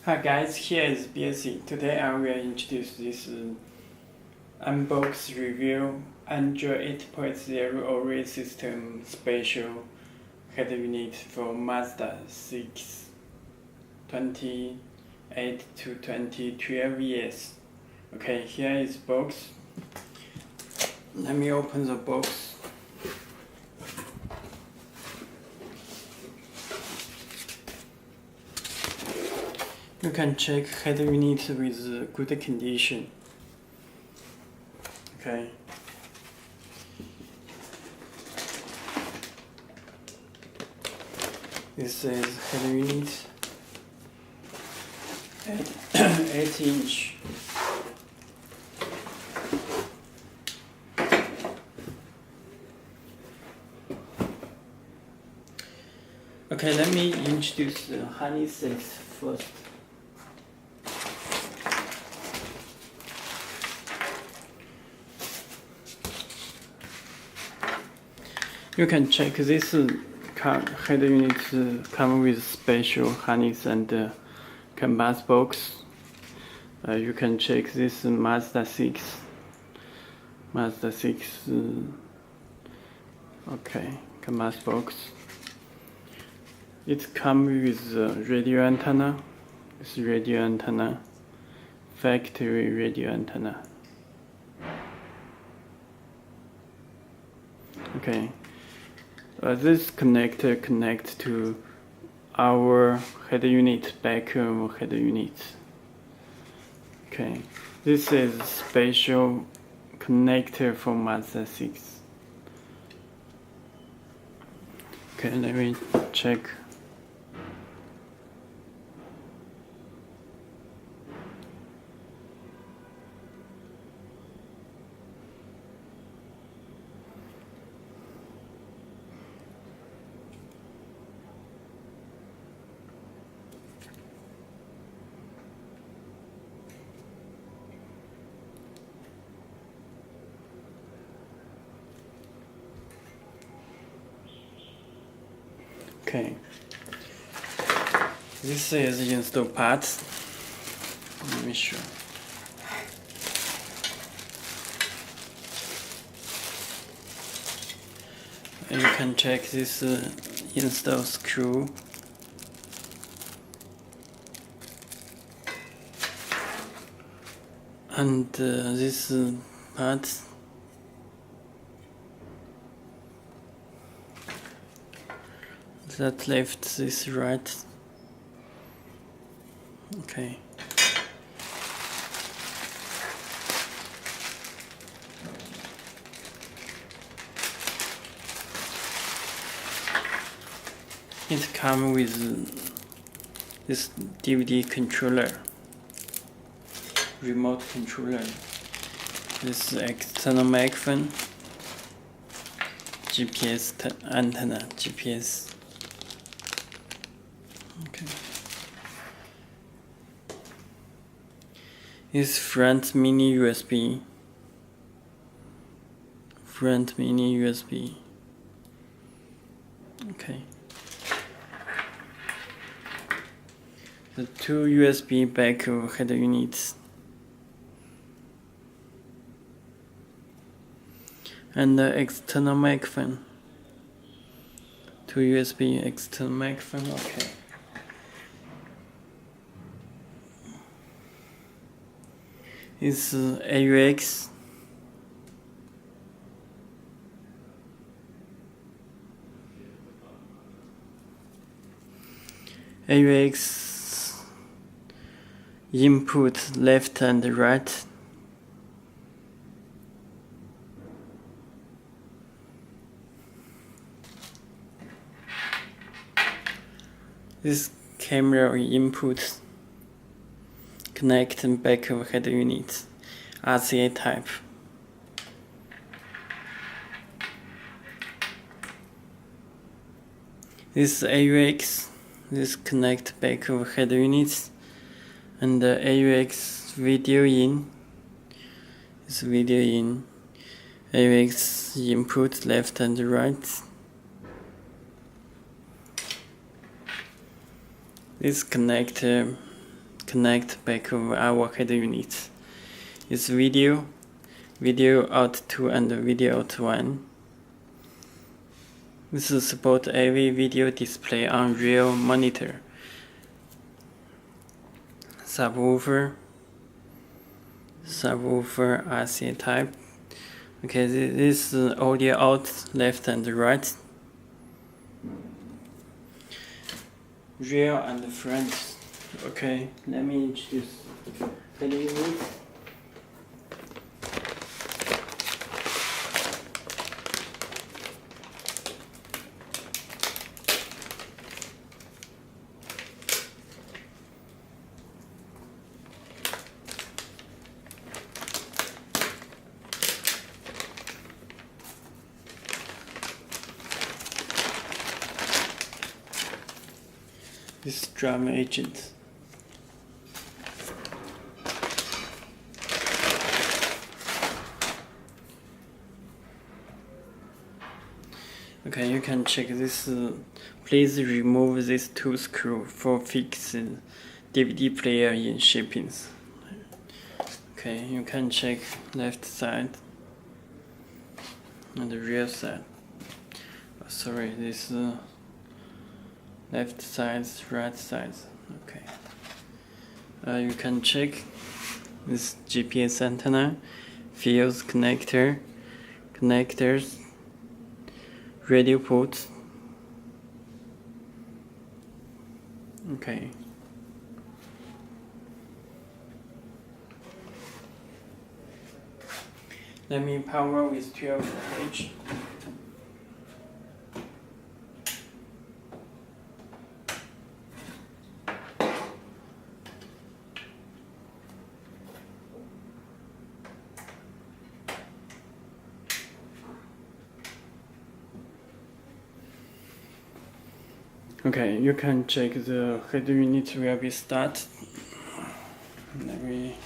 Hi guys, here is Belsee. Today I will introduce this unbox review Android 8.0 OS system special head unit for Mazda 6 28 to 2012 years. Okay, here is box. Let me open the box. You can check head unit with good condition. Okay. This is head unit. 8 inch. Okay, let me introduce the honey 6 first. You can check this head unit come with special harness and canvas box. You can check this Mazda 6. Okay, canvas box. It comes with radio antenna. It's radio antenna, factory radio antenna. Okay. This connector connects to our head unit, vacuum head unit. Okay, this is special connector for Mazda 6. Okay, let me check. Okay, this is the install parts. Let me show. And you can check this install screw. And this part. That left, this right. Okay. It comes with this DVD controller, remote controller, this external microphone, GPS antenna, GPS. Okay. This front mini USB. Okay. The two USB back head units. And the external microphone. Two USB external microphone. Okay. Is AUX. AUX input left and right. This camera input connect and back of head unit, RCA type. This AUX, this connect back of head units, and the AUX video in. This video in, AUX input left and right. This connector connect back of our head units. It's video out 2 and video out 1. This will support AV video display on real monitor. Subwoofer RCA type. Okay, this is audio out left and right. Rear and front. Okay, let me introduce the unit. This drum agent. Okay, you can check this. Please remove this 2 screw for fixing DVD player in shippings. Okay, you can check left side and the rear side. Oh, sorry, this left side, right side. Okay. You can check this GPS antenna, fuse connectors, radio ports. Okay. Let me power with 12 voltage. Okay, you can check the head unit will be start. Let me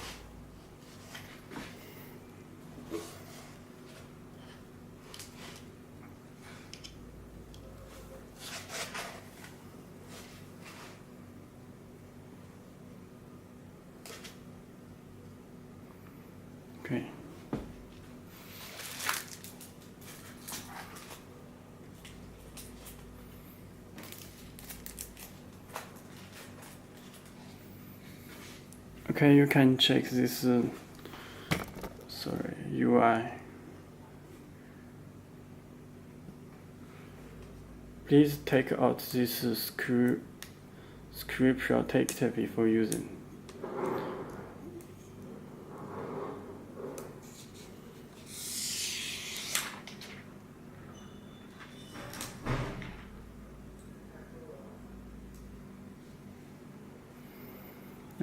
okay. Okay, you can check this UI. Please take out this screw protector before using.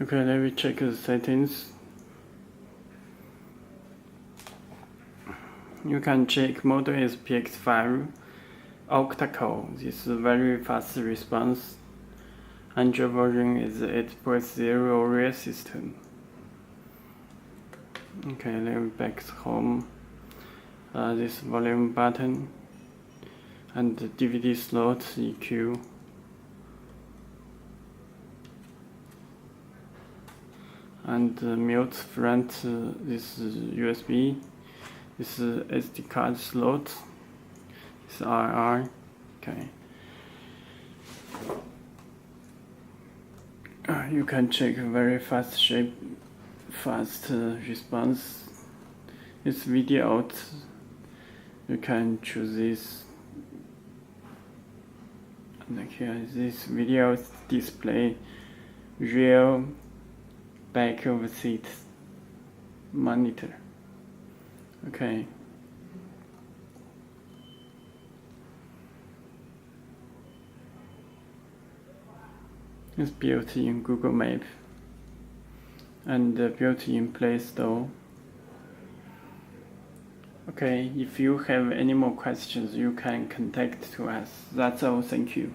Okay, let me check the settings. You can check model is PX5 octa-core. This is very fast response. Android version is 8.0 real system. Okay, let me back to home. This volume button and the DVD slot EQ. And mute front, this is USB, this is SD card slot, this is RR. Okay. You can check very fast response. It's video out. You can choose this. And here this video display real back of the seat monitor. Okay. It's built in Google Map and built in Play Store. Okay, if you have any more questions, you can contact to us. That's all. Thank you.